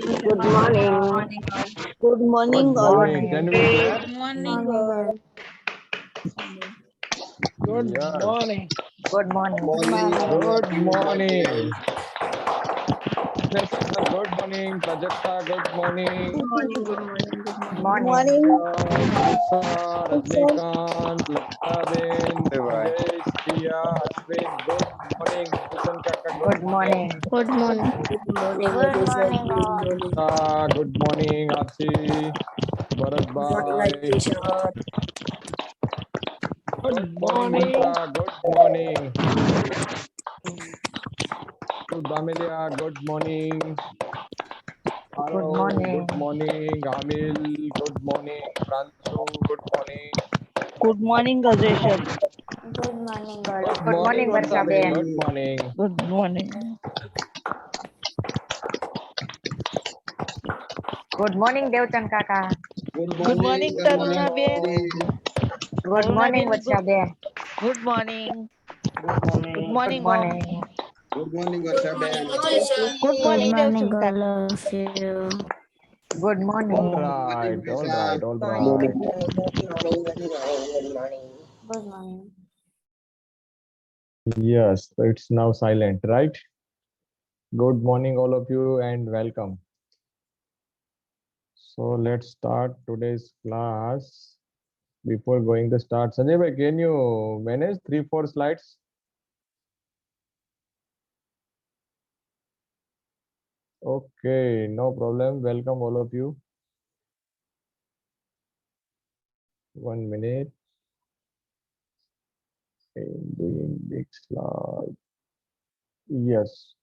Good morning. Good morning, Good all. morning. Can we clap? Morning, Good Yes. morning. Good morning. Good morning. Jessica, good morning. Prajakta, good morning. morning. Good morning. Good morning. Morning. Lisa, Rajnikant, Lakshmaben, Sanjay, Priya, Ashwin, good morning. Bhushan Kaka, Good morning. Good morning. Good morning. Good morning, Good all. morning. Good morning, Archie, Bharat Good morning, Bhai. Atisha. Good Good morning, morning. Mantra. Good morning. Damelia, good morning. Good Hello, morning. good morning. Amil, good morning. Pransu, good morning. Good morning, Gajeshan. Good morning, all. Good morning, Varshaben. Good morning. Good morning. Good morning, Devchan Kaka. Good morning, Taruna Ben. Good morning, Varshaben. Good morning. Good morning. Good Good morning, Mom. morning. Good morning, Varshaben. Good Good morning, morning, Devchan all Kaka. of you. Good morning. All right, all right, all Good right. morning. Yes, so it's now silent, right? Good morning, all of you, and welcome. So let's start today's class. Before going to start, Sanjay bhai, can you manage 3-4 slides? Okay, no problem. Welcome all of you. 1 minute. I'm doing big slide. Yes.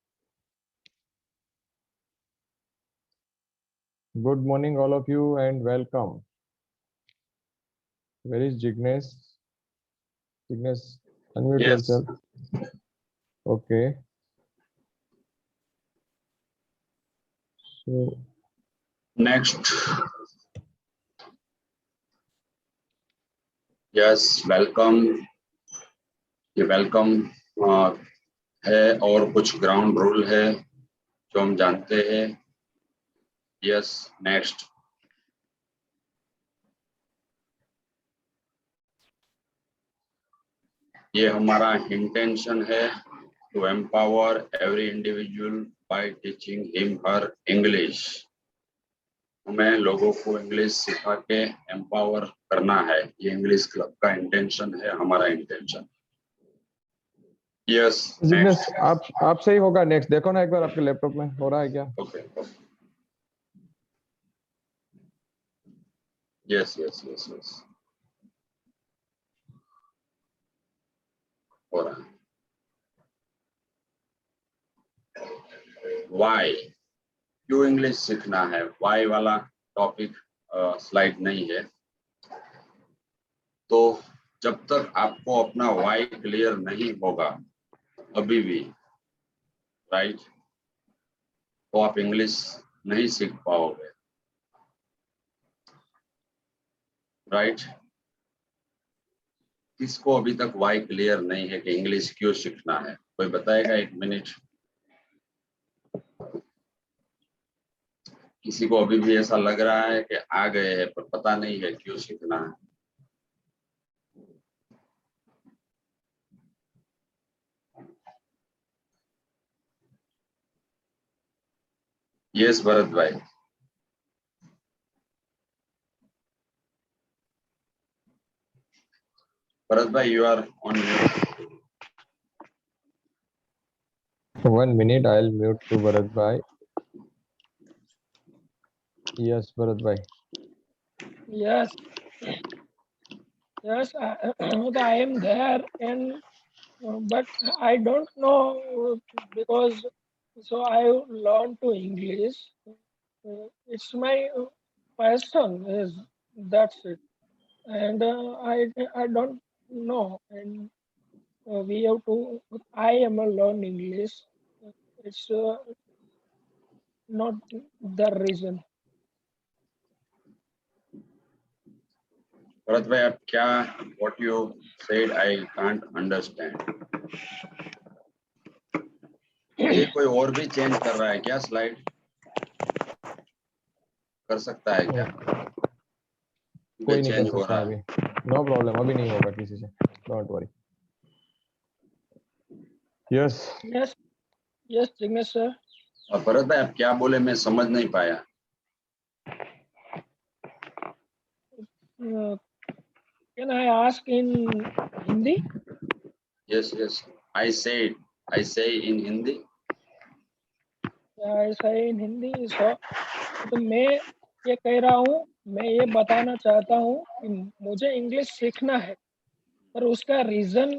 Good morning, all of you, and welcome. Where is Jignesh? Jignesh, unmute Yes. yourself. Okay. So, Next. Yes, welcome. ये welcome है और कुछ ground rule है जो हम जानते हैं. Yes, next. ये हमारा इंटेंशन है to empower every individual by teaching him her English. हमें लोगों को इंग्लिश सिखा के एम्पावर करना है. ये इंग्लिश क्लब का इंटेंशन है, हमारा इंटेंशन. Yes, Jignesh, next. आप सही होगा. नेक्स्ट देखो ना एक बार आपके लैपटॉप में हो रहा है क्या? Okay. Yes yes yes yes, हो रहा है. वाई, क्यों इंग्लिश सीखना है, वाई वाला टॉपिक स्लाइड नहीं है. तो जब तक आपको अपना वाई क्लियर नहीं होगा अभी भी, राइट, तो आप इंग्लिश नहीं सीख पाओगे. राइट. किसको अभी तक वाई क्लियर नहीं है कि इंग्लिश क्यों सीखना है? कोई बताएगा? 1 मिनट. किसी को अभी भी ऐसा लग रहा है कि आ गए हैं पर पता नहीं है क्यों सीखना है? यस भरत भाई. भरत भाई, you are on mute. 1 minute, I'll mute to Bharat bhai. Yes, Bharat bhai. Yes. Yes, I am there, and but I don't know because so I learned to English. It's my passion. Is that's it, and I don't know, and we have to. I am a learn English. It's not the reason. Bharat भाई, आप क्या, what you said I can't understand. ये कोई और भी change कर रहा है क्या स्लाइड? कर सकता है क्या? कोई नहीं कर चेंज हो सकता रहा अभी, है। नो प्रॉब्लम, अभी नहीं होगा किसी से, don't worry. Yes Yes, yes, Jignesh sir. और भरत भाई आप क्या बोले मैं समझ नहीं पाया। Can I ask in Hindi? Yes yes, I say in Hindi. ऐसा है इन हिंदी। सो तो मैं ये कह रहा हूँ, मैं ये बताना चाहता हूँ कि मुझे इंग्लिश सीखना है, पर उसका रीजन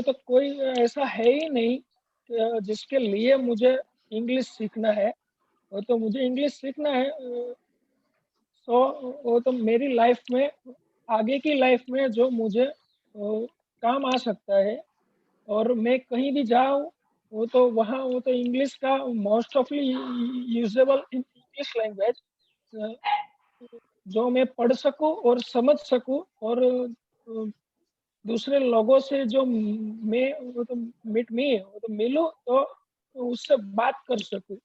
तो कोई ऐसा है ही नहीं जिसके लिए मुझे इंग्लिश सीखना है। वो तो मुझे इंग्लिश सीखना है, सो वो तो मेरी लाइफ में, आगे की लाइफ में जो मुझे काम आ सकता है, और मैं कहीं भी जाऊँ वो तो वहाँ वो तो इंग्लिश का most ऑफली usable in English language, जो मैं पढ़ सकूं और समझ सकूं, और दूसरे लोगों से जो मैं वो तो वो तो मिलूं तो उससे बात कर सकूं।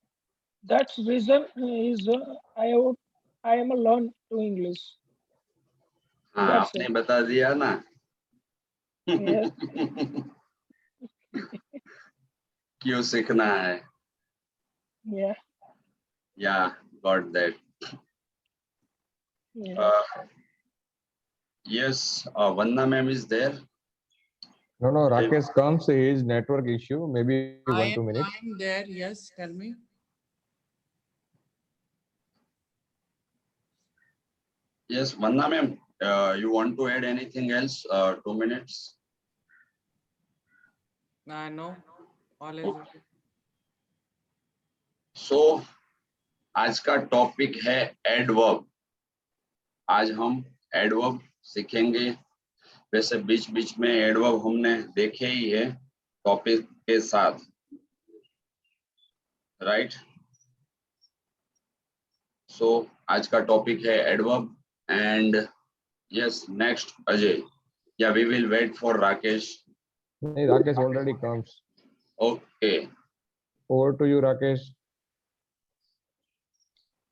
That's reason is I am learn to English. हाँ दैट्स आपने इट। बता दिया ना। यस। क्यों सीखना है? Yeah yeah got that. Yeah yes, Vandana ma'am is there. no Rakesh comes, his network issue, maybe I 1-2 am, minutes. I am there. Yes, tell me. Yes, Vanna ma'am, you want to add anything else? 2 minutes. No, all is okay. So, आज का topic है adverb. आज हम adverb सीखेंगे। वैसे बीच बीच में adverb हमने देखे ही है टॉपिक के साथ, राइट? सो आज का टॉपिक है adverb and yes next Ajay, या we will wait for Rakesh. नहीं, Rakesh already comes. Okay, Over to you, Rakesh.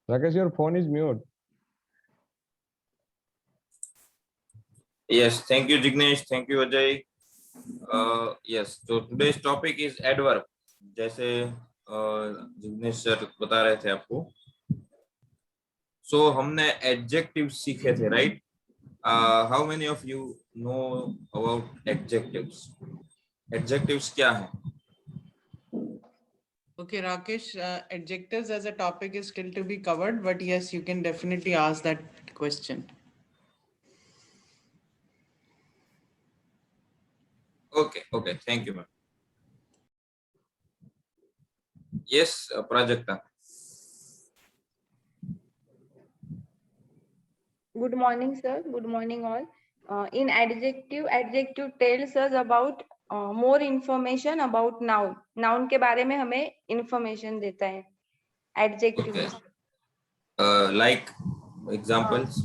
Rakesh, your phone is mute. Yes, thank you, Jignesh. Thank you, Ajay. Yes, so today's topic is adverb. जैसे Jignesh sir बता रहे थे आपको, so हमने adjectives सीखे थे, right? How many of you know about adjectives? Adjectives क्या है? Okay, Rakesh, adjectives as a topic is still to be covered, but yes, you can definitely ask that question. Okay, thank you, ma'am. Yes, Prajakta. Good morning, sir. Good morning, all. In adjective tells us about more information about noun. Noun के बारे में हमें information देता है. Adjective. Okay. Like examples.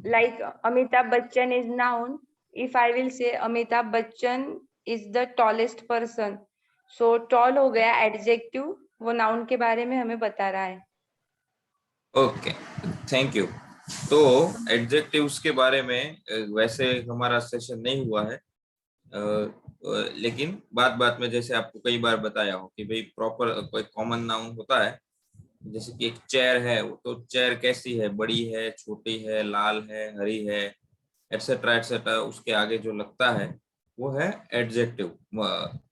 Like Amitabh Bachchan is noun. If I will say Amitabh Bachchan is the tallest person, so tall हो गया adjective, वो noun के बारे में हमें बता रहा है. Okay, thank you. तो एडजेक्टिव्स के बारे में वैसे हमारा सेशन नहीं हुआ है, लेकिन बात में जैसे आपको कई बार बताया हो कि भाई प्रॉपर कोई कॉमन नाउन होता है, जैसे कि एक चेयर है, तो चेयर कैसी है, बड़ी है, छोटी है, लाल है, हरी है, एटसेट्रा, उसके आगे जो लगता है वो है एडजेक्टिव।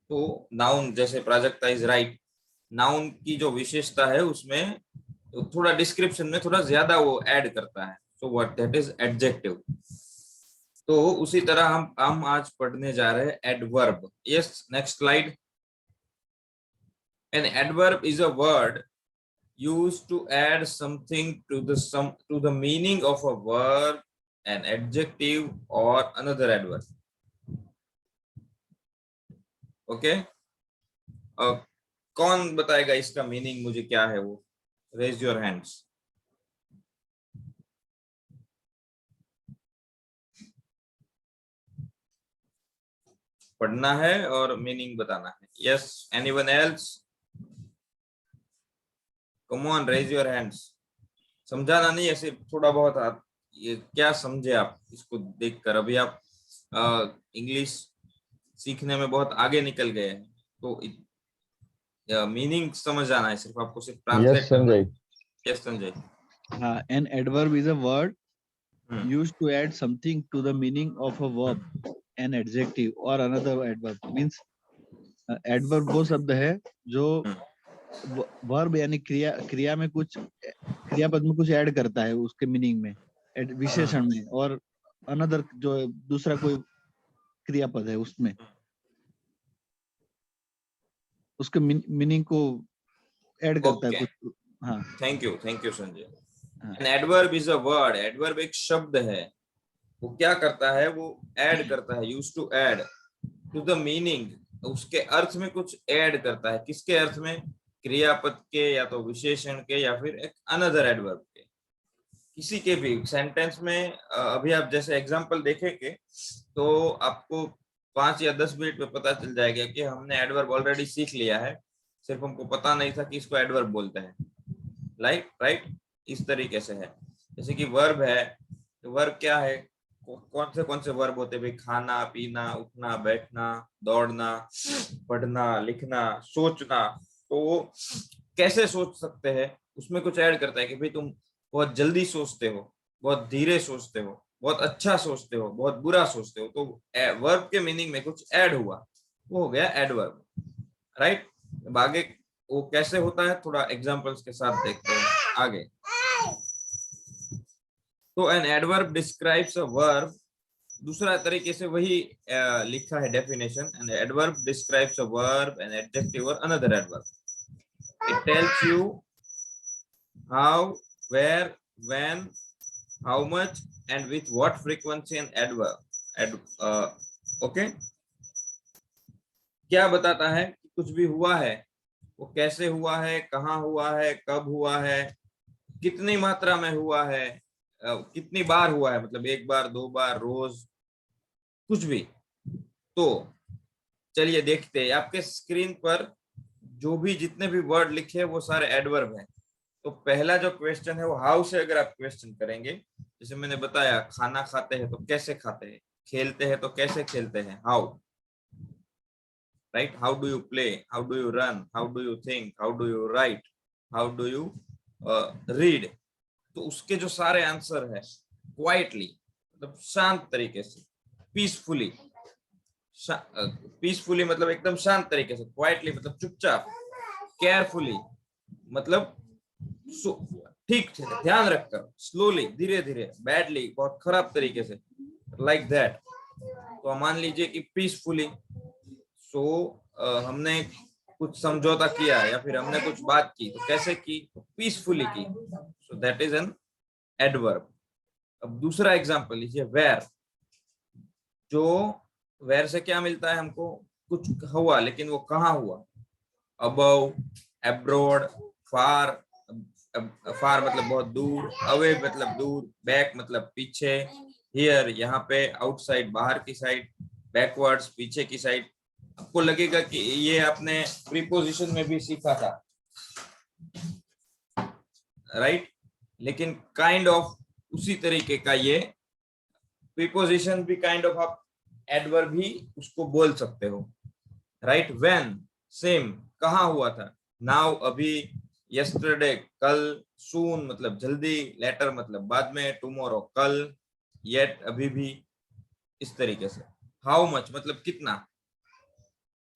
तो नाउन, जैसे प्राजक्ता इज राइट, नाउन की जो विशेषता है उसमें तो थोड़ा डिस्क्रिप्शन में थोड़ा ज्यादा वो ऐड करता है, so what that is adjective. तो उसी तरह हम आज पढ़ने जा रहे हैं adverb. Yes, next slide. N adverb is a word used to add something to the meaning of a verb, an adjective or another adverb. Okay, कौन बताएगा इसका मीनिंग मुझे क्या है वो? Raise your hands. पढ़ना है और मीनिंग बताना है। Yes, anyone else? Come on, raise your hands. समझाना नहीं, ऐसे थोड़ा बहुत आप ये क्या समझे आप इसको देखकर। अभी आप इंग्लिश सीखने में बहुत आगे निकल गए हैं, तो मीनिंग समझ आना है, सिर्फ आपको सिर्फ ट्रांसलेट Yes, करना है। Sanjay. Yes Sanjay. An adverb is a word hmm, used to add something to the meaning of a verb, an adjective or another adverb. Means adverb वो शब्द है जो वर्ब यानी क्रिया में कुछ क्रियापद में कुछ ऐड करता है उसके मीनिंग में, विशेषण में, और अनदर जो दूसरा कोई क्रियापद है उसमें उसके मीनिंग को ऐड करता है Okay. कुछ। हाँ, थैंक यू संजय। हाँ। An adverb is a word, adverb एक शब्द है, वो क्या करता है, वो ऐड करता है, use to add to the meaning, उसके अर्थ में कुछ ऐड करता है। किसके अर्थ में? क्रियापद के, या तो विशेषण के, या फिर एक अनदर एडवर्ब के, किसी के भी सेंटेंस में। अभी आप जैसे एग्जांपल देखेंगे तो आपको 5 या 10 मिनट में पता चल जाएगा कि हमने एडवर्ब ऑलरेडी सीख लिया है, सिर्फ हमको पता नहीं था कि इसको एडवर्ब बोलते हैं। राइट, इस तरीके से है। जैसे कि वर्ब है, तो वर्ब क्या है, कौन से वर्ब होते हैं भाई? खाना, पीना, उठना, बैठना, दौड़ना, पढ़ना, लिखना, सोचना। तो वो कैसे सोच सकते हैं, उसमें कुछ ऐड करता है कि भाई तुम बहुत जल्दी सोचते हो, बहुत धीरे सोचते हो, बहुत अच्छा सोचते हो, बहुत बुरा सोचते हो। तो वर्ब के मीनिंग में कुछ ऐड हुआ, वो हो गया एडवर्ब। राइट, आगे वो कैसे होता है थोड़ा एग्जांपल्स के साथ देखते हैं आगे। तो an adverb describes a verb, दूसरा तरीके से वही लिखा है definition. An adverb describes a verb, an adjective or another adverb. It tells you how, where, when, how much and with what frequency an adverb okay, क्या बताता है कि कुछ भी हुआ है, वो कैसे हुआ है, कहाँ हुआ है, कब हुआ है, कितनी मात्रा में हुआ है, कितनी बार हुआ है, मतलब 1 बार, 2 बार, रोज, कुछ भी। तो चलिए देखते हैं, आपके स्क्रीन पर जो भी जितने भी वर्ड लिखे हैं वो सारे एडवर्ब हैं। तो पहला जो क्वेश्चन है वो हाउ से अगर आप क्वेश्चन करेंगे, जैसे मैंने बताया, खाना खाते हैं तो कैसे खाते हैं, खेलते हैं तो कैसे खेलते हैं, how. Right, how do you play, how do you run, how do you think, how do you right, how do you read. तो उसके जो सारे आंसर है, क्वाइटली मतलब शांत तरीके से, पीसफुली, पीसफुली मतलब एकदम शांत तरीके से, क्वाइटली मतलब चुपचाप, केयरफुली मतलब ठीक से, ध्यान रखकर, स्लोली, धीरे धीरे, बैडली बहुत खराब तरीके से, लाइक दैट। तो मान लीजिए कि पीसफुली, सो हमने कुछ समझौता किया या फिर हमने कुछ बात की, तो कैसे की? पीसफुली की। So that is an adverb. अब दूसरा एग्जांपल लीजिए, वेयर। जो वेयर से क्या मिलता है हमको? कुछ हुआ, लेकिन वो कहाँ हुआ? अबव, एब्रोड, फार, फार मतलब बहुत दूर, अवे मतलब दूर, बैक मतलब पीछे, हियर यहाँ पे, आउटसाइड बाहर की साइड, बैकवर्ड्स पीछे की साइड। आपको लगेगा कि ये आपने प्रीपोजिशन में भी सीखा था, राइट, लेकिन काइंड ऑफ उसी तरीके का ये प्रीपोजिशन भी काइंड ऑफ आप एडवर्ब भी उसको बोल सकते हो। राइट, व्हेन सेम, कहाँ हुआ था, नाउ अभी, यस्टरडे कल, सून मतलब जल्दी, लेटर मतलब बाद में, टुमारो कल, येट अभी भी, इस तरीके से। हाउ मच मतलब कितना,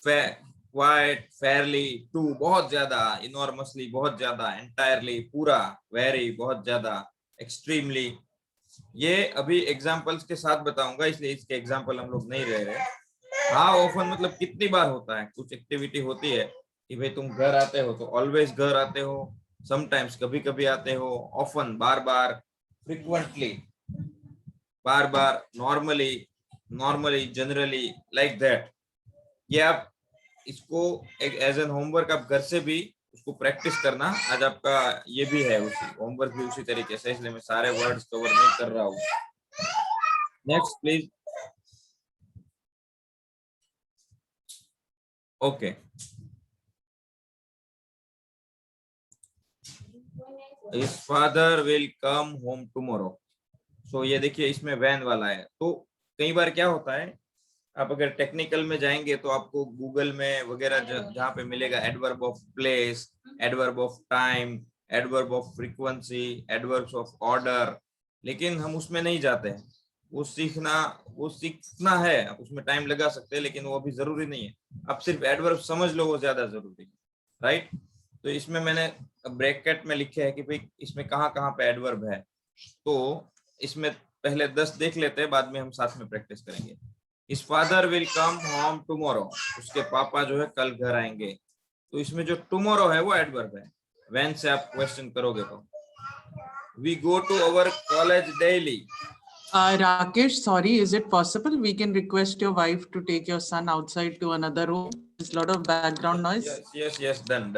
क्वाइट, फेयरली, टू बहुत ज्यादा, इनॉर्मसली बहुत ज्यादा, एंटायरली पूरा, वेरी बहुत ज्यादा, एक्सट्रीमली। ये अभी एग्जांपल्स के साथ बताऊंगा, इसलिए इसके एग्जांपल हम लोग नहीं ले रहे। हाउ ऑफन मतलब कितनी बार होता है, कुछ एक्टिविटी होती है कि भाई तुम घर आते हो तो ऑलवेज घर आते हो, समटाइम्स कभी कभी आते हो, often bar bar, frequently bar bar, normally generally, like that. ये आप इसको एक एज एन होमवर्क आप घर से भी उसको प्रैक्टिस करना। आज आपका ये भी है, उसी होमवर्क भी उसी तरीके से, इसलिए मैं सारे वर्ड्स कवर नहीं कर रहा हूँ। Next please. Okay, His father will come home tomorrow. So ये देखिए इसमें वैन वाला है। तो कई बार क्या होता है, आप अगर टेक्निकल में जाएंगे तो आपको गूगल में वगैरह जहाँ पे मिलेगा adverb of place, adverb of time, adverb of frequency, adverbs of order, लेकिन हम उसमें नहीं जाते हैं। वो सीखना है, आप उसमें टाइम लगा सकते हैं, लेकिन वो अभी जरूरी नहीं है। आप सिर्फ एडवर्ब समझ लो, वो ज्यादा जरूरी है, राइट। तो इसमें मैंने ब्रैकेट में लिखे है कि भाई इसमें कहाँ कहाँ पे एडवर्ब है। तो इसमें पहले 10 देख लेते हैं, बाद में हम साथ में प्रैक्टिस करेंगे। His father will come home tomorrow. उसके पापा जो है कल घर आएंगे। तो इसमें जो tomorrow है वो एडवर्ब है। When से आप क्वेश्चन करोगे तो we go to our college daily. Rakesh, sorry, is it possible we can request your wife to take your son outside to another room? There's a lot of background noise. Yes, done.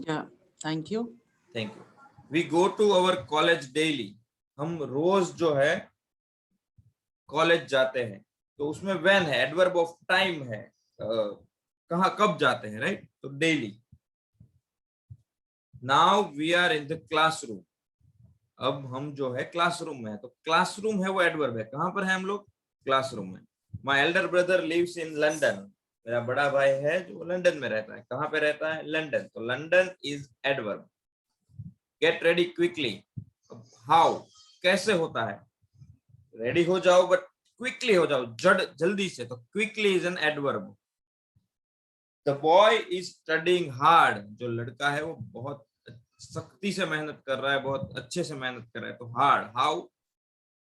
Yeah, thank you. Thank you. We go to our college daily. हम रोज जो है college जाते हैं। तो उसमें when है, adverb of time है, कहाँ कब जाते हैं, राइट। तो daily. Now we are in the classroom. अब हम जो है क्लासरूम में है। तो क्लासरूम है वो एडवर्ब है। कहाँ पर है हम लोग? क्लासरूम में। My elder brother lives in London. मेरा बड़ा भाई है जो लंदन में रहता है। कहाँ पे रहता है? लंदन। तो London is adverb. Gate ready quickly. How, कैसे होता है? रेडी हो जाओ, बट क्विकली हो जाओ, जल्दी से। तो quickly is an adverb. The boy is studying hard. जो लड़का है वो बहुत सख्ती से मेहनत कर रहा है, बहुत अच्छे से मेहनत कर रहा है। तो hard.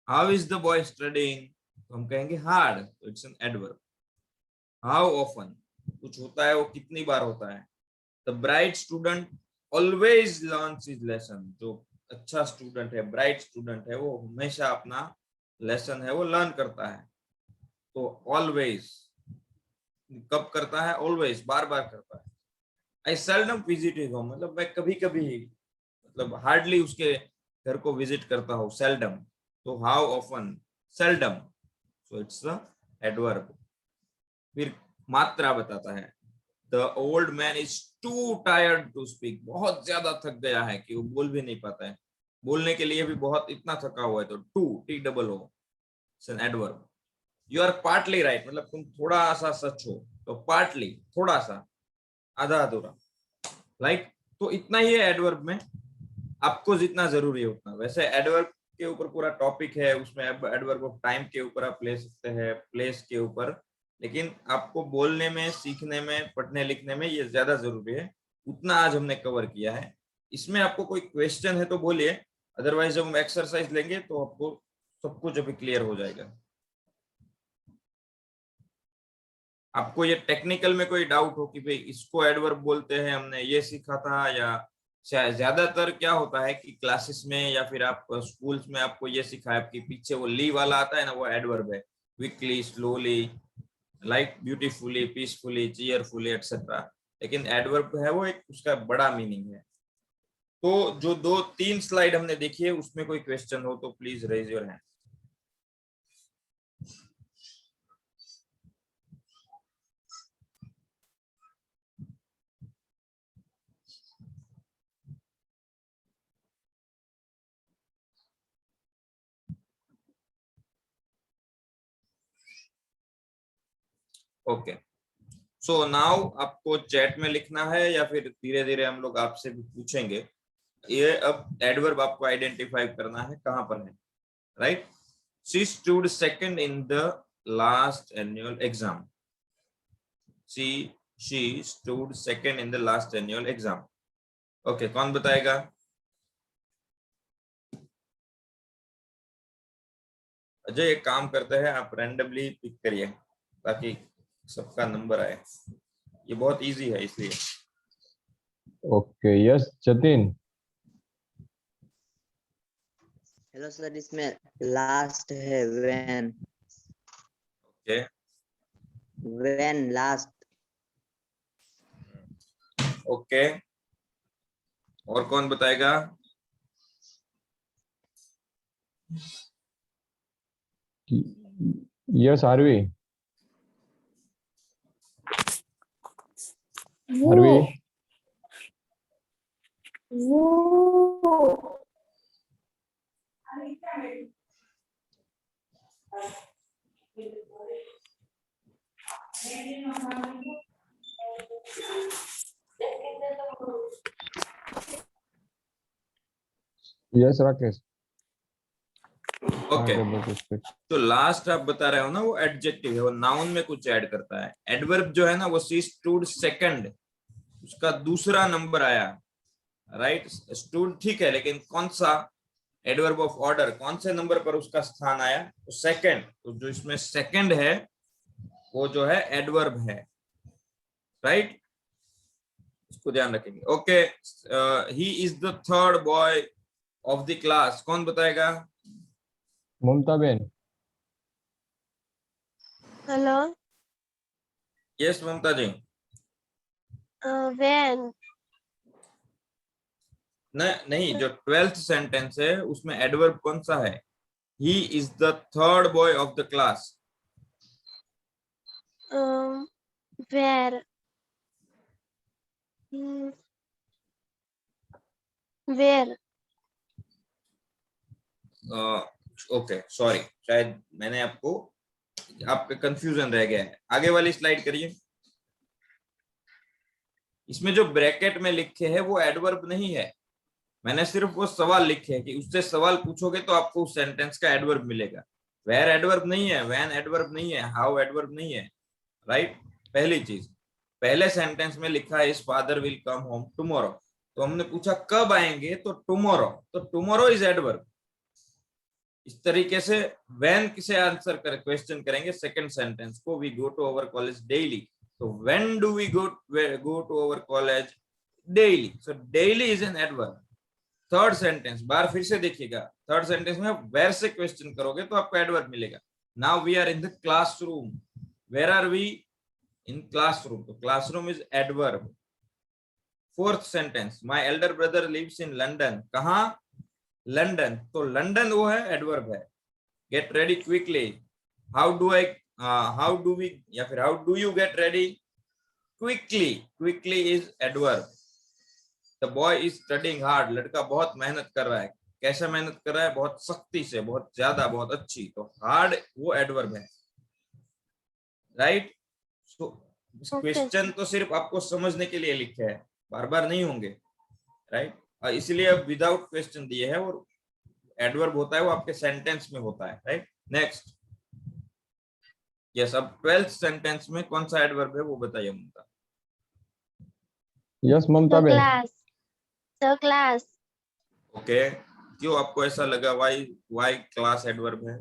How is the boy studying? तो हम कहेंगे हार्ड। तो it's an adverb. How often, कुछ होता है वो कितनी बार होता है। The bright student always learns his lesson. जो अच्छा स्टूडेंट है, ब्राइट स्टूडेंट है, वो हमेशा अपना लेसन है वो लर्न करता है। तो ऑलवेज कब करता है? ऑलवेज, बार बार करता है। आई सेल्डम विजिट हिज होम, मतलब मैं कभी कभी, मतलब हार्डली उसके घर को विजिट करता हूँ। सेल्डम। तो how often? Seldom. So it's the adverb. फिर मात्रा बताता है। The old man is too tired to speak. बहुत ज्यादा थक गया है कि वो बोल भी नहीं पाता है। बोलने के लिए भी बहुत इतना थका हुआ है। तो too, TOO, it's an adverb. You are partly right, मतलब तुम थोड़ा सा सच हो। तो पार्टली, थोड़ा सा, आधा अधूरा, लाइक। तो इतना ही है एडवर्ब में, आपको जितना जरूरी है उतना। वैसे एडवर्ब के ऊपर पूरा टॉपिक है, उसमें एडवर्ब ऑफ टाइम के ऊपर आप ले सकते हैं, प्लेस के ऊपर, लेकिन आपको बोलने में, सीखने में, पढ़ने लिखने में ये ज्यादा जरूरी है। उतना आज हमने कवर किया है। इसमें आपको कोई क्वेश्चन है तो बोलिए, अदरवाइज जब हम एक्सरसाइज लेंगे तो आपको सब कुछ अभी क्लियर हो जाएगा। आपको ये टेक्निकल में कोई डाउट हो कि भाई इसको एडवर्ब बोलते हैं, हमने ये सीखा था, या ज्यादातर क्या होता है कि क्लासेस में या फिर आप स्कूल्स में आपको ये सिखाया कि पीछे वो ली वाला आता है ना, वो एडवर्ब है। Quickly, slowly, like, beautifully, peacefully, cheerfully, etcetera. लेकिन एडवर्ब है वो एक, उसका बड़ा मीनिंग है। तो जो 2-3 स्लाइड हमने देखी है उसमें कोई क्वेश्चन हो तो please raise your hand. Okay, so now आपको चैट में लिखना है या फिर धीरे धीरे हम लोग आपसे भी पूछेंगे। ये अब एडवर्ब आपको आइडेंटिफाई करना है कहां पर है, right. She stood second in the last annual exam. She stood second in the last annual exam. Okay, कौन बताएगा? अजय, एक काम करते हैं, आप रैंडमली पिक करिए ताकि सबका नंबर आए। ये बहुत इजी है इसलिए। Okay, yes Jatin. Hello sir, इसमें लास्ट है when. Okay, when last. Okay, और कौन बताएगा? Yes Aarvi. Aarvi, Yes, Rakesh. Okay I'm able to speak. तो लास्ट आप बता रहे हो ना, वो एडजेक्टिव है, वो नाउन में कुछ ऐड करता है। एडवर्ब जो है ना, वो शी स्टूड सेकंड, उसका दूसरा नंबर आया, राइट। स्टूड ठीक है, लेकिन कौन सा एडवर्ब ऑफ ऑर्डर, कौन से नंबर पर उसका स्थान आया? तो सेकंड। तो जो इसमें सेकंड है वो जो है एडवर्ब है, राइट। इसको ध्यान रखेंगे। Okay, he is the third boy of the class. कौन बताएगा? Mumta Ben. Hello. Yes Mamta ji. when नहीं, जो 12th सेंटेंस है उसमें एडवर्ब कौन सा है? ही is the third boy of the class. where where okay sorry, शायद मैंने आपका कंफ्यूजन रह गया है। आगे वाली स्लाइड करिए। इसमें जो ब्रैकेट में लिखे है वो एडवर्ब नहीं है, मैंने सिर्फ वो सवाल लिखे हैं कि उससे सवाल पूछोगे तो आपको उस सेंटेंस का एडवर्ब मिलेगा। वेयर एडवर्ब नहीं है, व्हेन एडवर्ब नहीं है, हाउ एडवर्ब नहीं है, राइट। पहली चीज, पहले सेंटेंस में लिखा है इस father will come home tomorrow, तो हमने पूछा कब आएंगे, तो टुमारो, तो टुमारो इज एडवर्ब। इस तरीके से व्हेन किसे आंसर कर क्वेश्चन करेंगे सेकंड सेंटेंस को, we go to our college daily, तो when do we go to our college daily, so daily is an adverb. Third sentence बार फिर से देखिएगा, थर्ड सेंटेंस में वेयर से क्वेश्चन करोगे तो आपको एडवर्ब मिलेगा। Now we are in the classroom, where are we? In classroom, तो classroom is adverb. Fourth sentence, my elder brother lives in London, कहां? लंदन, तो लंदन वो है एडवर्ब है। Get ready quickly, how do we, या फिर how do you get ready quickly, quickly is adverb. The boy is studying hard, लड़का बहुत मेहनत कर रहा है। कैसे मेहनत कर रहा है? बहुत सख्ती से, बहुत ज्यादा, बहुत अच्छी, तो हार्ड वो एडवर्ब है, राइट। सो क्वेश्चन तो सिर्फ आपको समझने के लिए लिखे हैं, बार बार नहीं होंगे, राइट। इसलिए अब विदाउट क्वेश्चन दिए है, और एडवर्ब होता है वो आपके सेंटेंस में होता है, राइट। नेक्स्ट, यस, अब 12th सेंटेंस में कौन सा एडवर्ब है वो बताइए ममता। Yes, Mumta Ben. the class okay, क्यों आपको ऐसा लगा? वाई क्लास एडवर्ब है?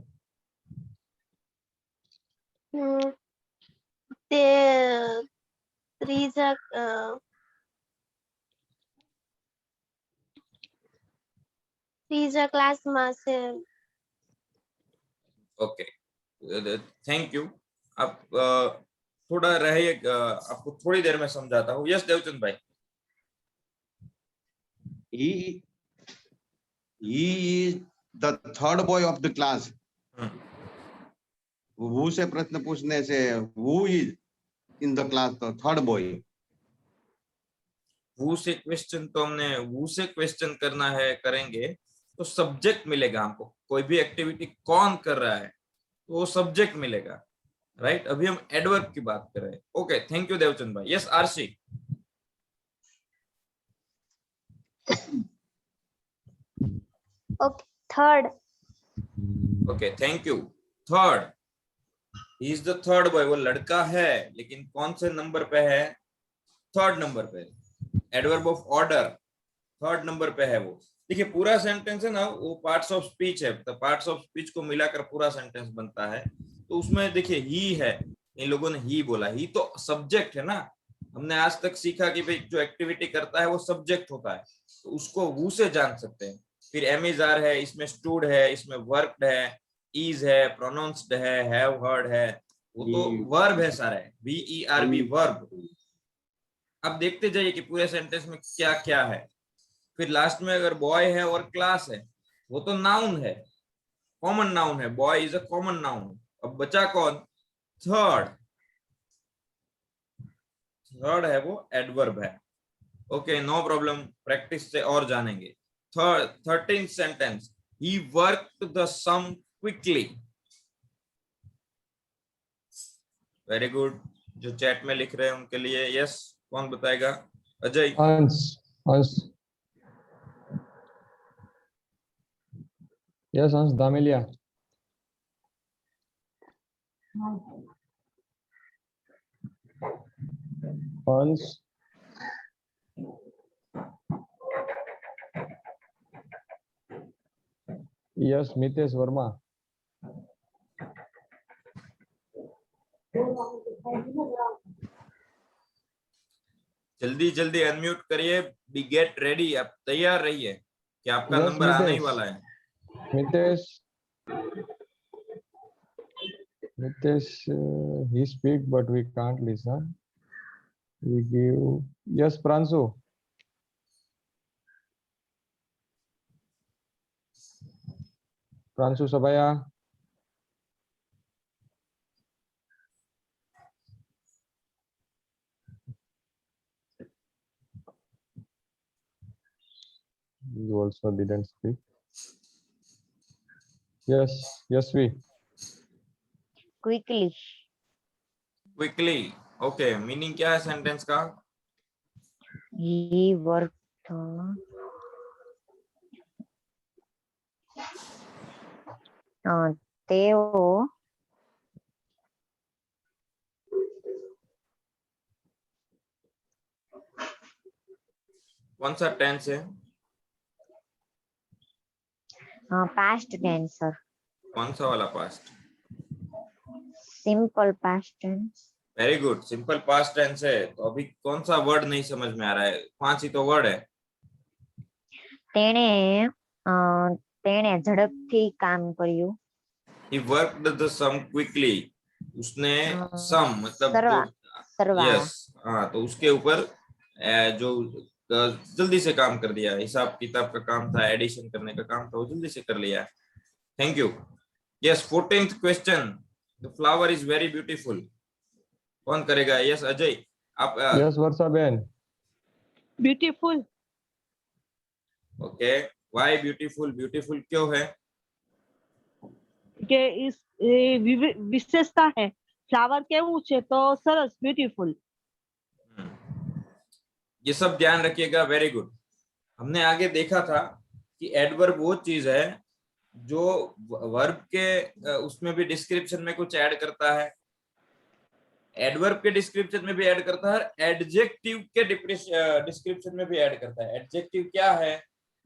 ત્રીજા ક્લાસમાં છે। Okay, thank you. आप थोड़ा रहिए, आपको थोड़ी देर में समझाता हूँ। यस देवचंद भाई। He is the third boy of the class. Who से प्रश्न पूछने से who is in the class, the third boy. who से क्वेश्चन, तो हमने who से क्वेश्चन करना है, करेंगे तो सब्जेक्ट मिलेगा हमको। कोई भी एक्टिविटी कौन कर रहा है तो वो सब्जेक्ट मिलेगा, राइट। अभी हम एडवर्ब की बात कर रहे हैं। ओके, थैंक यू देवचंद भाई। Yes RC. Okay, third. Okay, thank you. Third, he is the third boy, वो लड़का है, लेकिन कौन से नंबर पे है? थर्ड नंबर पे। Adverb of order, third number पे है वो। देखिए पूरा सेंटेंस है ना, वो पार्ट्स ऑफ स्पीच है, तो पार्ट्स ऑफ स्पीच को मिलाकर पूरा सेंटेंस बनता है। तो उसमें देखिए ही है, इन लोगों ने ही बोला, ही तो सब्जेक्ट है ना। हमने आज तक सीखा कि भाई जो एक्टिविटी करता है वो सब्जेक्ट होता है, तो उसको वो से जान सकते हैं। फिर एमिजार है, इसमें स्टूड है, इसमें वर्कड है, इज है, प्रोनाउंस्ड है, हैव हर्ड है, वो तो वर्ब है सारे, VERB वर्ब। अब देखते जाइए कि पूरे सेंटेंस में क्या क्या है। फिर लास्ट में अगर बॉय है और क्लास है, वो तो नाउन है, कॉमन नाउन है, boy is a common noun. अब बचा कौन? थर्ड, थर्ड है वो एडवर्ब है, ओके, नो प्रॉब्लम, प्रैक्टिस से और जानेंगे। 13th sentence, he worked the sum quickly. Very good. जो चैट में लिख रहे हैं उनके लिए यस, कौन बताएगा? अजय। अंश, अंश, यस अंश दामेलिया। अंश, यस मितेश वर्मा। जल्दी जल्दी अनम्यूट करिए, बी गेट रेडी, आप तैयार रहिए कि आपका यस नंबर आने ही मितेश, वाला है। Mitesh, Mitesh, he speak but we can't listen. We give, yes Pranshu. Pranshu Sabhaya. You also didn't speak. Yes, yes we. Quickly. Quickly, okay, meaning क्या है सेंटेंस का? He worked. તેઓ कौन सा टेंस है? past tense sir. कौन सा वाला past? Simple past tense. Very good, simple past tense है। तो अभी कौन सा वर्ड नहीं समझ में आ रहा है? 5 ही तो वर्ड है। તેણે ઝડપથી કામ કર્યું। He worked the sum quickly. उसने सम मतलब सरवा, सरवाला। यस, हाँ, तो उसके ऊपर जो जल्दी से काम कर दिया, हिसाब किताब का काम था, एडिशन करने का काम था, वो जल्दी से कर लिया। Thank you. Yes, 14th question, the flower is very beautiful. कौन करेगा? यस अजय, आप। यस वर्षा बहन। Beautiful. Okay, why beautiful? Beautiful क्यों है? કે વિશેષતા है, फ्लावर કેવું છે તો સરસ, ब्यूटीफुल। ये सब ध्यान रखिएगा, वेरी गुड। हमने आगे देखा था कि एडवर्ब वो चीज है जो वर्ब के उसमें भी डिस्क्रिप्शन में कुछ ऐड करता है, एडवर्ब के डिस्क्रिप्शन में भी ऐड करता है, एडजेक्टिव के डिस्क्रिप्शन में भी ऐड करता है। एडजेक्टिव क्या है?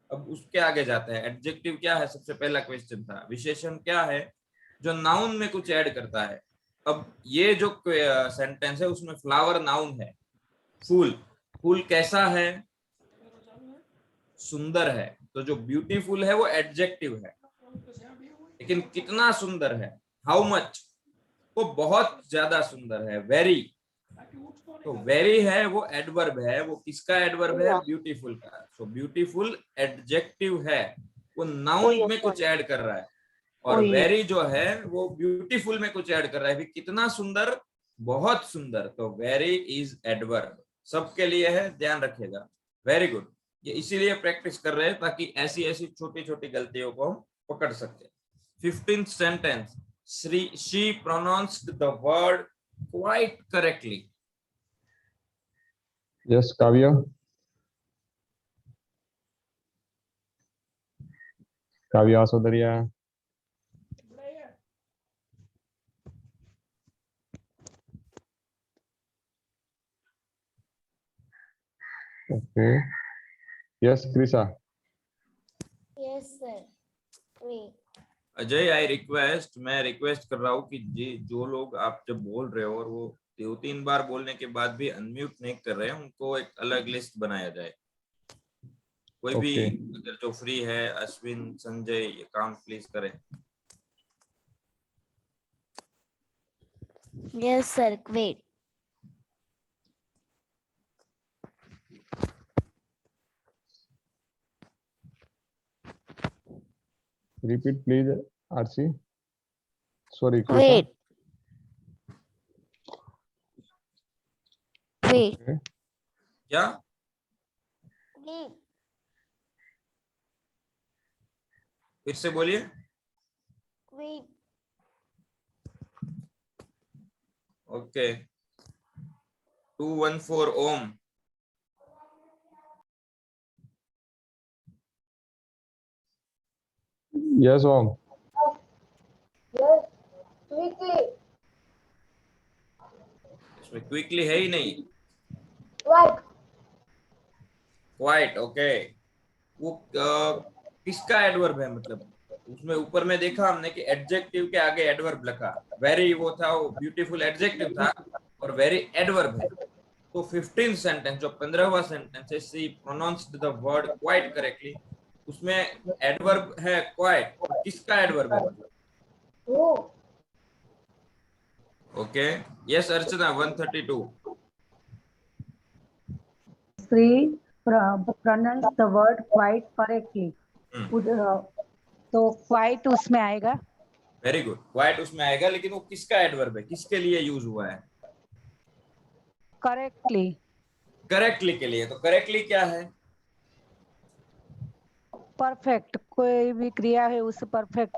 अब उसके आगे जाता है। एडजेक्टिव क्या है? सबसे पहला क्वेश्चन था। विशेषण क्या है? जो नाउन में कुछ ऐड करता है। अब ये जो सेंटेंस है उसमें फ्लावर नाउन है, फूल, फूल कैसा है? सुंदर है। तो जो ब्यूटीफुल है वो एडजेक्टिव है, लेकिन कितना सुंदर है? How much? वो बहुत ज्यादा सुंदर है। वेरी, तो वेरी है वो एडवर्ब है। वो किसका एडवर्ब है? ब्यूटीफुल का। सो ब्यूटीफुल एडजेक्टिव है, वो नाउन में कुछ ऐड कर रहा है, और वेरी जो है वो ब्यूटीफुल में कुछ ऐड कर रहा है। भी कितना सुंदर? बहुत सुंदर। तो वेरी इज एडवर्ब, सबके लिए है, ध्यान रखिएगा। Very good. ये इसीलिए प्रैक्टिस कर रहे हैं ताकि ऐसी ऐसी छोटी छोटी गलतियों को हम पकड़ सकते। 15th sentence, she pronounced the word quite correctly. Yes Kavya. Kavya Asodariya. Okay, yes Krusha. Yes, sir. Ajay, I request, मैं रिक्वेस्ट कर रहा हूँ कि जो लोग आप जब बोल रहे हो और वो 2-3 बार बोलने के बाद भी अनम्यूट नहीं कर रहे हैं, उनको एक अलग लिस्ट बनाया जाए। कोई भी अगर जो फ्री है, अश्विन, संजय, ये काम प्लीज करें। Yes, sir. Wait. Repeat please, RC. Sorry, Krishna. Wait. Wait. Okay. क्या? Quick. फिर से बोलिए। Quick. ओके 214 ओम। Yes, Om. Yes. Quickly. इसमें क्विकली है ही नहीं। Right. Quite okay. वो किसका एडवर्ब है, मतलब उसमें ऊपर में देखा हमने कि एडजेक्टिव के आगे एडवर्ब लिखा। वेरी वो था, वो ब्यूटीफुल एडजेक्टिव था और वेरी एडवर्ब है। तो 15th सेंटेंस जो 15वां सेंटेंस है, she pronounced the word quite correctly, उसमें एडवर्ब है क्वाइट। और किसका एडवर्ब है मतलब? Who? Okay yes Archana 132। Sri pronounced the word quite correctly. तो quite उसमें आएगा। वेरी गुड, क्वाइट उसमें आएगा, लेकिन वो किसका एडवर्ब है, किसके लिए यूज हुआ है? Correctly. करेक्टली के लिए। तो करेक्टली क्या है? Perfect. कोई भी क्रिया है उस perfect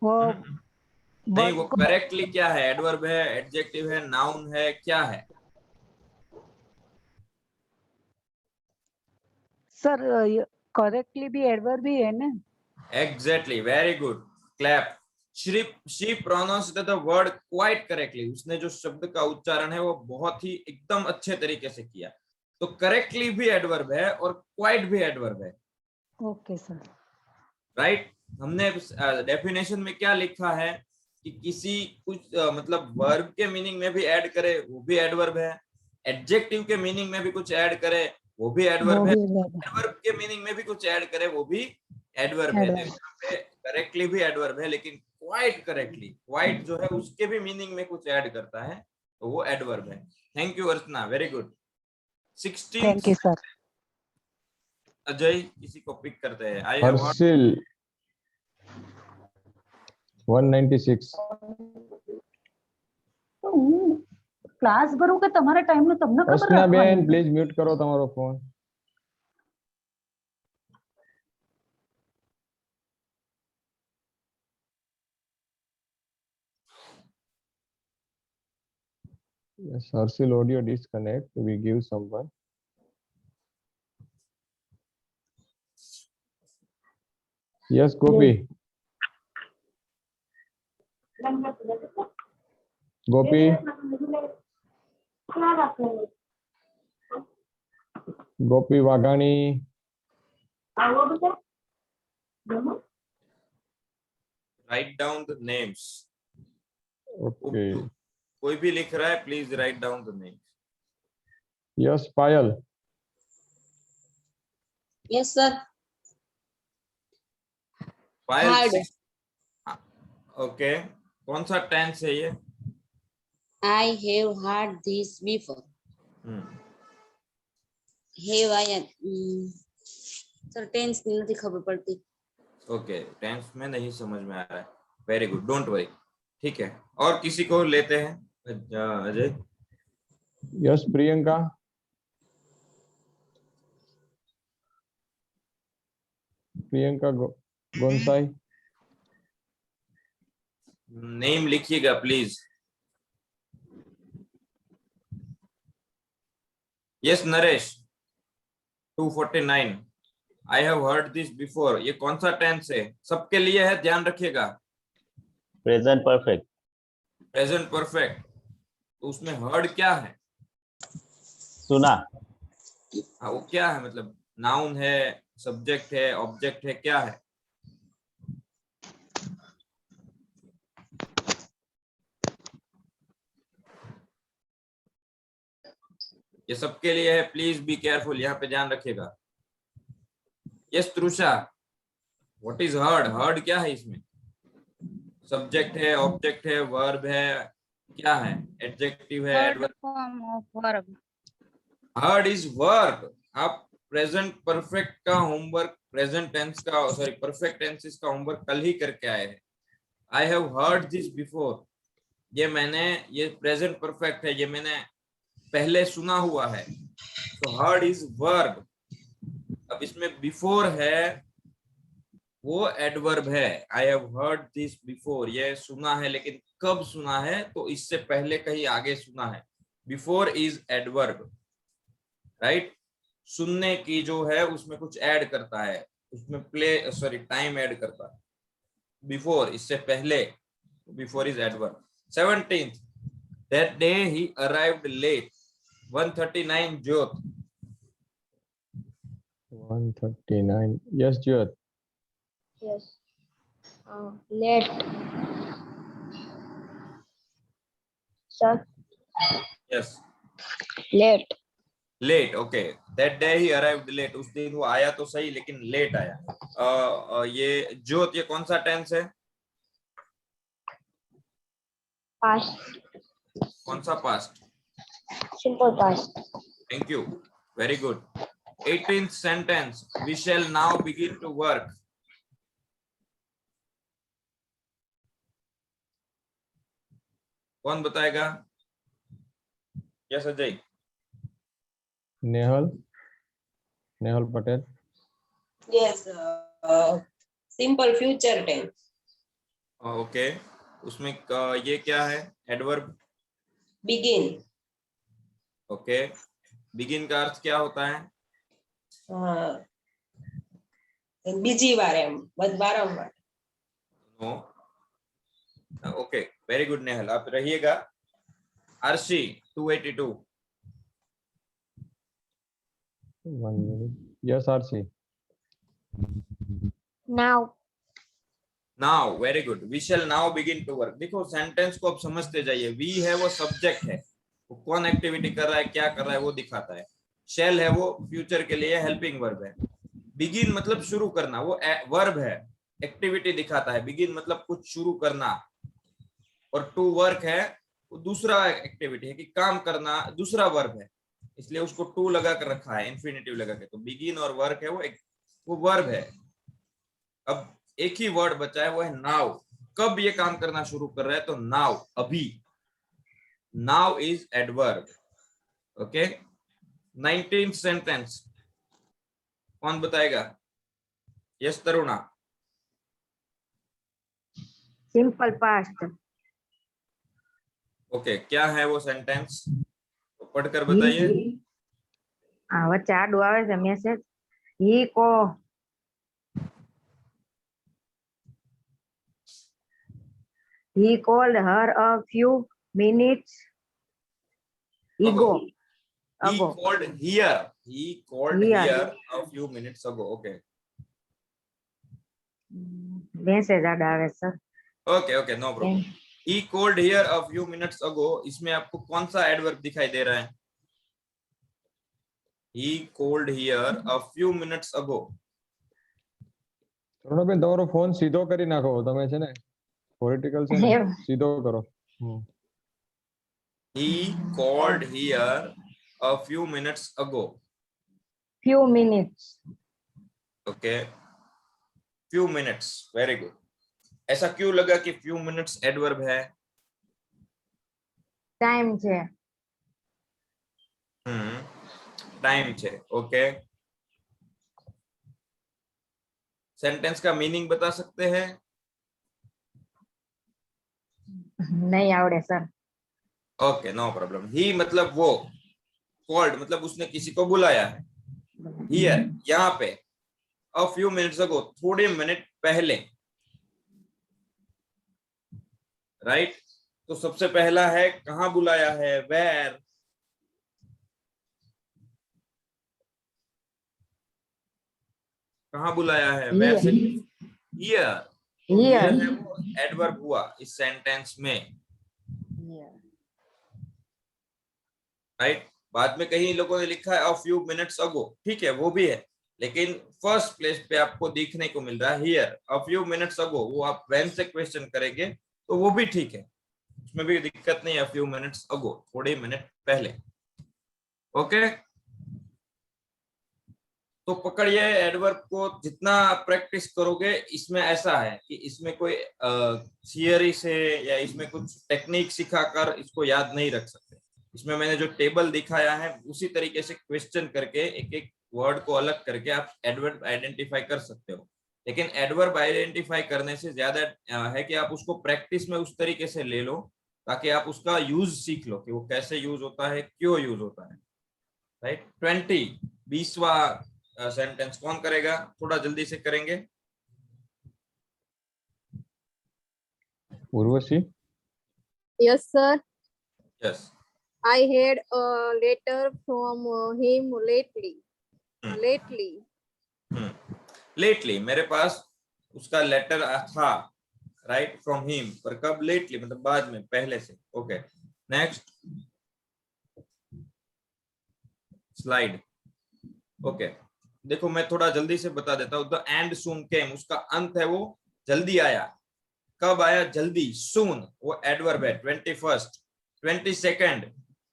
वो नहीं, वो करेक्टली क्या है? एडवर्ब है, एडजेक्टिव है, नाउन है, क्या है? सर करेक्टली भी एडवर्ब भी है ना? Exactly, very good, clap. She pronounced the word quite correctly. उसने जो शब्द का उच्चारण है वो बहुत ही एकदम अच्छे तरीके से किया। तो करेक्टली भी एडवर्ब है और क्वाइट भी एडवर्ब है। Okay sir. राइट। हमने डेफिनेशन में क्या लिखा है कि किसी कुछ मतलब वर्ब के मीनिंग में भी ऐड करे वो भी एडवर्ब है, एडजेक्टिव के मीनिंग में भी कुछ ऐड करे वो भी एडवर्ब है, एडवर्ब के मीनिंग में भी कुछ ऐड करे वो भी एडवर्ब है। करेक्टली भी एडवर्ब है, लेकिन क्वाइट करेक्टली, क्वाइट जो है उसके भी मीनिंग में कुछ ऐड करता है तो वो एडवर्ब है। Thank you Archana, very good. 16 thank you sir. Ajay किसी को पिक करते हैं। हर्षिल 196। ક્લાસ ભરું કે તમારા ટાઈમ નું તમને ખબર અર્ચના બેન રાખવાની? પ્લીઝ મ્યુટ કરો તમારો phone. Yes, Harshil audio disconnect. We give someone. Yes, Gopi. Gopi. Gopi Wagani. Write down the names. Okay. कोई भी लिख रहा है please write down the names. Yes, Payal. Yes, sir. Payal. Okay कौन सा tense है ये? I have heard this before. Have I? Sir tense नहीं खबर पड़ती। ओके टेंस में नहीं समझ में आ रहा है। वेरी गुड, डोंट वरी, ठीक है। और किसी को लेते हैं? अजय। यस प्रियंका। प्रियंका गोंसाई। नेम लिखिएगा please. Yes Naresh 249। I have heard this before. ये कौन सा टेंस है? सबके लिए है, ध्यान रखिएगा। Present perfect. Present perfect. तो उसमें हर्ड क्या है? सुना। हाँ वो क्या है, मतलब नाउन है, सब्जेक्ट है, ऑब्जेक्ट है, क्या है? ये सबके लिए है, प्लीज बी केयरफुल, यहाँ पे ध्यान रखिएगा। Yes Trusha, what is heard? Heard क्या है इसमें? सब्जेक्ट है, ऑब्जेक्ट है, वर्ब है, क्या है? एडजेक्टिव है, एडवर्ब। Heard is verb. आप प्रेजेंट परफेक्ट का होमवर्क, प्रेजेंट टेंस का, सॉरी परफेक्ट टेंसेस का होमवर्क कल ही करके आए हैं। I have heard this before, ये मैंने, ये प्रेजेंट परफेक्ट है, ये मैंने पहले सुना हुआ है। तो हर्ड इज वर्ब। अब इसमें बिफोर है वो एडवर्ब है। I have heard this before, ये सुना है, लेकिन कब सुना है? तो इससे पहले कहीं आगे सुना है। Before is adverb, right. सुनने की जो है उसमें कुछ ऐड करता है, उसमें टाइम ऐड करता है। बिफोर इससे पहले, before is adverb. 17th, that day he arrived late. 139, Jyot. 139. Yes, Jyot. Yes. Late. Sir, Yes. late. Late, okay. That day he arrived late. उस दिन वो आया तो सही, लेकिन लेट आया। ये ज्योत, ये कौन सा टेंस है? Past. कौन सा past? Simple past. Thank you. Very good. 18th sentence. We shall now begin to work. कौन बताएगा? Yes, Ajay. Nehal. Nehal Patel. Yes, simple future tense. Okay. उसमें ये क्या है? Adverb Begin. ओके। बिगिन का अर्थ क्या होता है? बीजी बार एम वारंवार। No. Okay, very good Nehal, आप रहिएगा। RC 282। 1 minute. Yes, RC. Now. Now, very good. We shall now begin to work. देखो सेंटेंस को अब समझते जाइए। वी है वो सब्जेक्ट है, वो कौन एक्टिविटी कर रहा है, क्या कर रहा है, वो दिखाता है। शैल है वो फ्यूचर के लिए हेल्पिंग वर्ब है। बिगिन मतलब शुरू करना, वो वर्ब है, एक्टिविटी दिखाता है। बिगिन मतलब कुछ शुरू करना। और टू वर्क है, वो दूसरा एक्टिविटी है कि काम करना, दूसरा वर्ब है, इसलिए उसको टू लगा कर रखा है, इंफिनिटिव लगा के। तो बिगिन और वर्क है वो वर्ब है। अब एक ही वर्ड बचा है, वो है नाउ। कब ये काम करना शुरू कर रहा है? तो नाउ, अभी। Now is adverb. Okay. 19th sentence कौन बताएगा? Yes Taruna. Simple past. Okay, क्या है वो सेंटेंस? तो पढ़कर बताइए। वच्चे आडू आवे छे message. He called her a few minutes ago. He called here. He called here a few minutes ago. Okay. Message आडू आवे sir. Okay, okay, no problem. He called here a few minutes ago. इसमें आपको कौन सा adverb दिखाई दे रहा है? He called here a few minutes ago. તરુણભાઈ તમારો ફોન સીધો કરી નાખો, તમે છે ને પોલિટિકલ છે ને સીધો કરો। He called here a few minutes ago. Few minutes. Okay. Few minutes. Very good. ऐसा क्यों लगा कि few minutes एडवर्ब है? टाइम छे। टाइम छे। ओके। सेंटेंस का मीनिंग बता सकते हैं? नहीं आवड़े sir. Okay, no problem. He मतलब वो, कॉल्ड मतलब उसने किसी को बुलाया है। हियर यहाँ पे, अ फ्यू मिनट्स अगो थोड़े मिनट पहले, राइट। तो सबसे पहला है कहाँ बुलाया है? वेयर। कहाँ बुलाया है? वेयर से हियर। हियर है वो एडवर्ब हुआ इस सेंटेंस में, राइट। बाद में कहीं लोगों ने लिखा है अ फ्यू मिनट्स अगो, ठीक है, वो भी है, लेकिन फर्स्ट प्लेस पे आपको देखने को मिल रहा है here a few minutes ago. वो आप व्हेन से क्वेश्चन करेंगे तो वो भी ठीक है, उसमें भी दिक्कत नहीं है। अ फ्यू मिनट्स अगो, थोड़े मिनट पहले। ओके। तो पकड़िए एडवर्ब को, जितना प्रैक्टिस करोगे। इसमें ऐसा है कि इसमें कोई थियरी से या इसमें कुछ टेक्निक सिखाकर इसको याद नहीं रख सकते। इसमें मैंने जो टेबल दिखाया है उसी तरीके से क्वेश्चन करके एक एक वर्ड को अलग करके आप एडवर्ब आइडेंटिफाई कर सकते हो, लेकिन एडवर्ब आइडेंटिफाई करने से ज्यादा है कि आप उसको प्रैक्टिस में उस तरीके से ले लो ताकि आप उसका यूज सीख लो कि वो कैसे यूज होता है, क्यों यूज होता है, राइट। 20वां सेंटेंस कौन करेगा? थोड़ा जल्दी से करेंगे। Urvashi. Yes, sir. Yes. I had a letter from him lately. Lately, मेरे पास उसका लेटर था, राइट, फ्रॉम हिम, पर कब? लेटली मतलब बाद में, पहले से। Okay, next slide. ओके, देखो मैं थोड़ा जल्दी से बता देता हूँ। द एंड सून केम, उसका अंत है वो जल्दी आया। कब आया? जल्दी। सून वो एडवर्ब है। 21st, 22nd,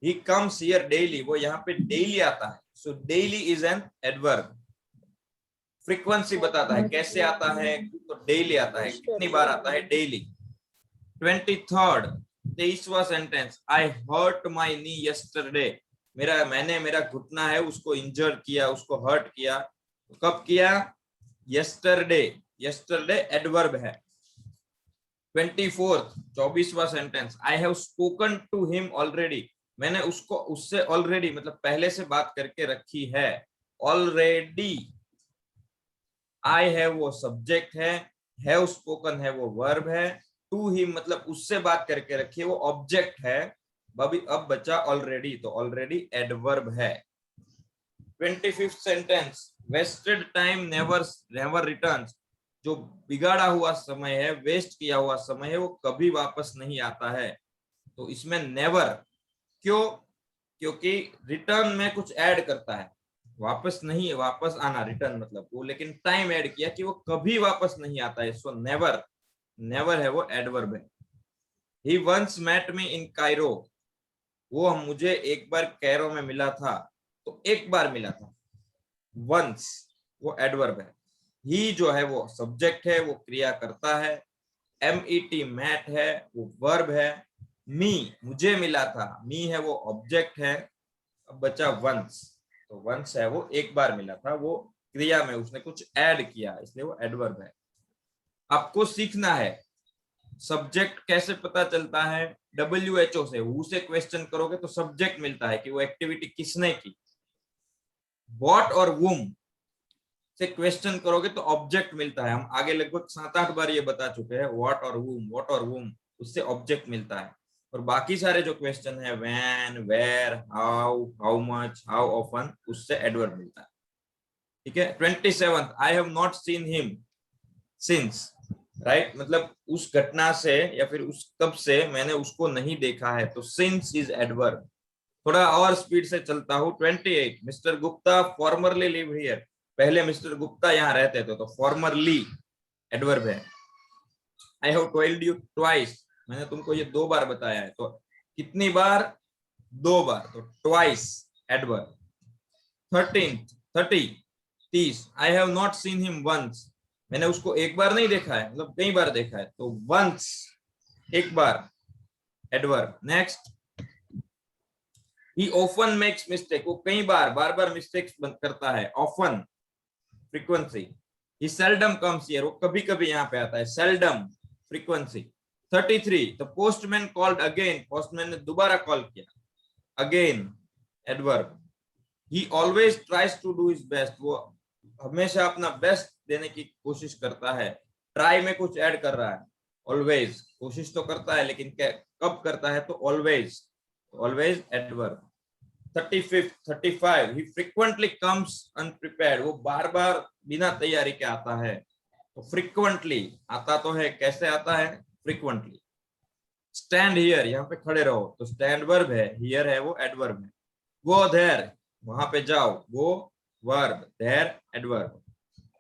he comes here daily, वो यहाँ पे डेली आता है। सो daily is an adverb. Frequency बताता है कैसे आता है, तो डेली आता है, कितनी बार आता है? डेली। 23rd, 23वां sentence, I hurt my knee yesterday, मेरा घुटना है उसको इंजर किया, उसको हर्ट किया। तो कब किया? यस्टरडे। यस्टरडे एडवर्ब है। 24th, 24वां sentence, I have spoken to him already, मैंने उससे ऑलरेडी मतलब पहले से बात करके रखी है। ऑलरेडी, आई हैव वो सब्जेक्ट है, हैव स्पोकन है वो वर्ब है, टू हिम मतलब उससे बात करके रखी है वो ऑब्जेक्ट है। अब बचा ऑलरेडी, तो ऑलरेडी एडवर्ब है। 25th sentence, wasted time never returns, जो बिगाड़ा हुआ समय है, वेस्ट किया हुआ समय है, वो कभी वापस नहीं आता है। तो इसमें नेवर, क्यों? क्योंकि रिटर्न में कुछ ऐड करता है, वापस नहीं, वापस आना, रिटर्न मतलब वो, लेकिन टाइम ऐड किया कि वो कभी वापस नहीं आता है। सो नेवर, नेवर है वो एडवर्ब है। He once met me in Cairo, वो मुझे एक बार कैरो में मिला था, तो एक बार मिला था। वंस वो एडवर्ब है। ही जो है वो सब्जेक्ट है, वो क्रिया करता है। MET मैट है वो वर्ब है। मी मुझे मिला था, मी है वो ऑब्जेक्ट है। अब बचा वंस, तो वंस है वो एक बार मिला था, वो क्रिया में उसने कुछ ऐड किया, इसलिए वो एडवर्ब है। आपको सीखना है सब्जेक्ट कैसे पता चलता है। WHO से, हु से क्वेश्चन करोगे तो सब्जेक्ट मिलता है कि वो एक्टिविटी किसने की। व्हाट और वुम से क्वेश्चन करोगे तो ऑब्जेक्ट मिलता है। हम आगे लगभग 7-8 बार ये बता चुके हैं, व्हाट और वुम, उससे ऑब्जेक्ट मिलता है। और बाकी सारे जो क्वेश्चन है, when, where, how much, how often, उससे एडवर्ब मिलता है। ठीक है। 27th, I have not seen him since, right, मतलब उस घटना से या फिर उस तब से मैंने उसको नहीं देखा है, तो सिंस इज एडवर्ब। थोड़ा और स्पीड से चलता हूँ। 28, mister Gupta formerly live here, पहले मिस्टर गुप्ता यहाँ रहते थे, तो फॉर्मरली एडवर्ब है। I have told you twice, मैंने तुमको ये 2 बार बताया है, तो कितनी बार? 2 बार, तो twice adverb. 30, I have not seen him once, मैंने उसको एक बार नहीं देखा है, मतलब कई बार देखा है, तो वंस एक बार adverb. Next, he often makes mistake, वो कई बार बार मिस्टेक्स करता है। Often frequency. He seldom comes here, वो कभी कभी यहाँ पे आता है। Seldom frequency. 33, the postman called again, postman ने दोबारा कॉल किया। Again adverb. He always tries to do his best, वो हमेशा अपना बेस्ट देने की कोशिश करता है। ट्राई में कुछ ऐड कर रहा है। ऑलवेज, कोशिश तो करता है लेकिन कब करता है? तो always, always adverb. 35, he frequently comes unprepared, वो बार बार बिना तैयारी के आता है। तो frequently आता तो है, कैसे आता है? frequently। stand here, यहाँ पे खड़े रहो, तो stand verb है, here है वो एडवर्ब है। go there, वहां पे जाओ, go verb, there adverb।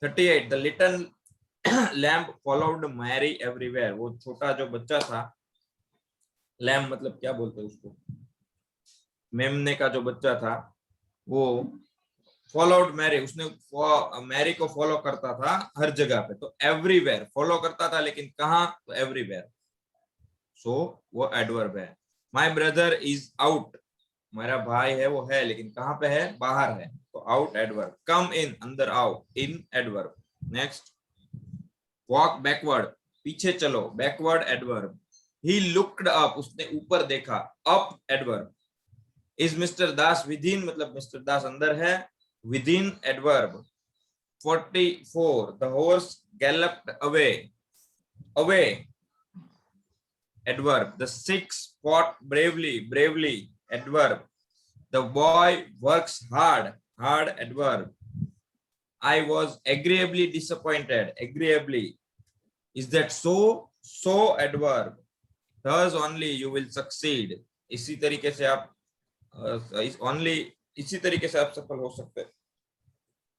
38, the little lamb followed Mary everywhere, वो छोटा जो बच्चा था, lamb मतलब क्या बोलते हैं उसको, मेमने का जो बच्चा था, वो फॉलोड मैरी, उसने मैरी को फॉलो करता था हर जगह पे, तो एवरीवेयर फॉलो करता था, लेकिन कहाँ? तो एवरीवेयर, सो वो एडवर्ब है। माय ब्रदर इज आउट, मेरा भाई है वो है, लेकिन कहाँ पे है? बाहर है, तो तो आउट एडवर्ब, कम इन अंदर आओ, in adverb. Next, walk backward पीछे चलो, backward adverb. He looked up उसने ऊपर देखा, up adverb. Is Mister Das within मतलब मिस्टर दास अंदर है, within adverb. 44 the horse galloped away, away adverb. The six fought bravely, bravely adverb. The boy works hard, hard adverb. I was agreeably disappointed, agreeably. Is that so? So adverb. Thus only you will succeed. इसी तरीके से आप only इसी तरीके से आप सफल हो सकते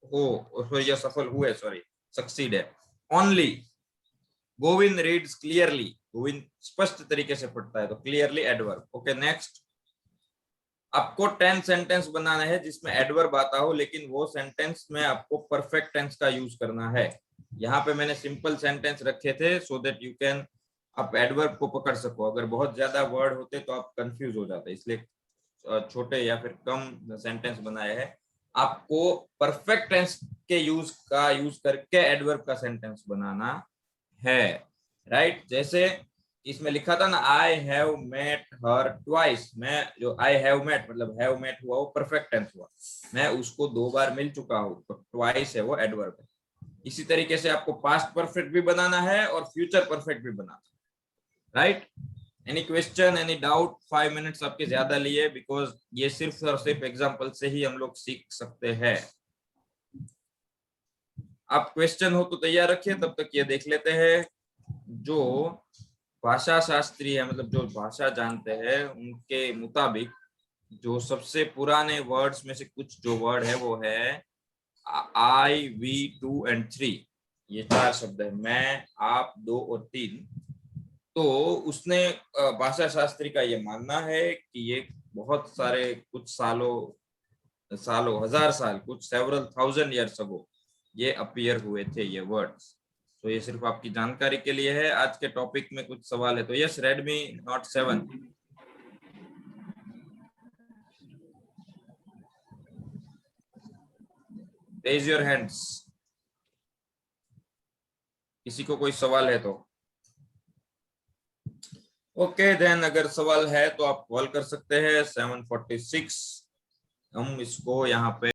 हो, सॉरी या सफल हुए, सॉरी सक्सीड है। Only Govind reads clearly, Govind स्पष्ट तरीके से पढ़ता है, तो क्लियरली एडवर्ब। ओके नेक्स्ट, आपको 10 सेंटेंस बनाना है जिसमें एडवर्ब आता हो, लेकिन वो सेंटेंस में आपको परफेक्ट टेंस का यूज करना है। यहाँ पे मैंने सिंपल सेंटेंस रखे थे सो दैट यू कैन, आप एडवर्ब को पकड़ सको। अगर बहुत ज्यादा वर्ड होते तो आप कंफ्यूज हो जाते, इसलिए छोटे या फिर कम सेंटेंस बनाए हैं। आपको परफेक्ट टेंस के यूज करके एडवर्ब का सेंटेंस बनाना है, राइट। जैसे इसमें लिखा था ना, I have met her twice, मैं जो आई हैव मेट मतलब हैव मेट हुआ वो परफेक्ट टेंस हुआ, मैं उसको 2 बार मिल चुका हूँ, तो ट्वाइस है वो एडवर्ब है। इसी तरीके से आपको पास्ट परफेक्ट भी बनाना है और फ्यूचर परफेक्ट भी बनाना है, right. Any question, any doubt? 5 minutes आपके ज्यादा लिए, बिकॉज ये सिर्फ और सिर्फ एग्जाम्पल से ही हम लोग सीख सकते हैं। आप क्वेश्चन हो तो तैयार रखिए, तब तक ये देख लेते हैं। जो भाषा शास्त्री है, मतलब जो भाषा जानते हैं, उनके मुताबिक जो सबसे पुराने वर्ड्स में से कुछ जो वर्ड है वो है आई, वी, टू एंड थ्री। ये 4 शब्द है, मैं, आप, 2 और 3। तो उसने भाषा शास्त्री का ये मानना है कि ये बहुत सारे कुछ सालों हजार साल, कुछ सेवरल थाउजेंड ईयर्स अगो ये अपीयर हुए थे ये वर्ड्स। तो ये सिर्फ आपकी जानकारी के लिए है। आज के टॉपिक में कुछ सवाल है तो yes, Redmi note 7 raise your hands. किसी को कोई सवाल है तो ओके देन, अगर सवाल है तो आप कॉल कर सकते हैं 746। हम इसको यहाँ पे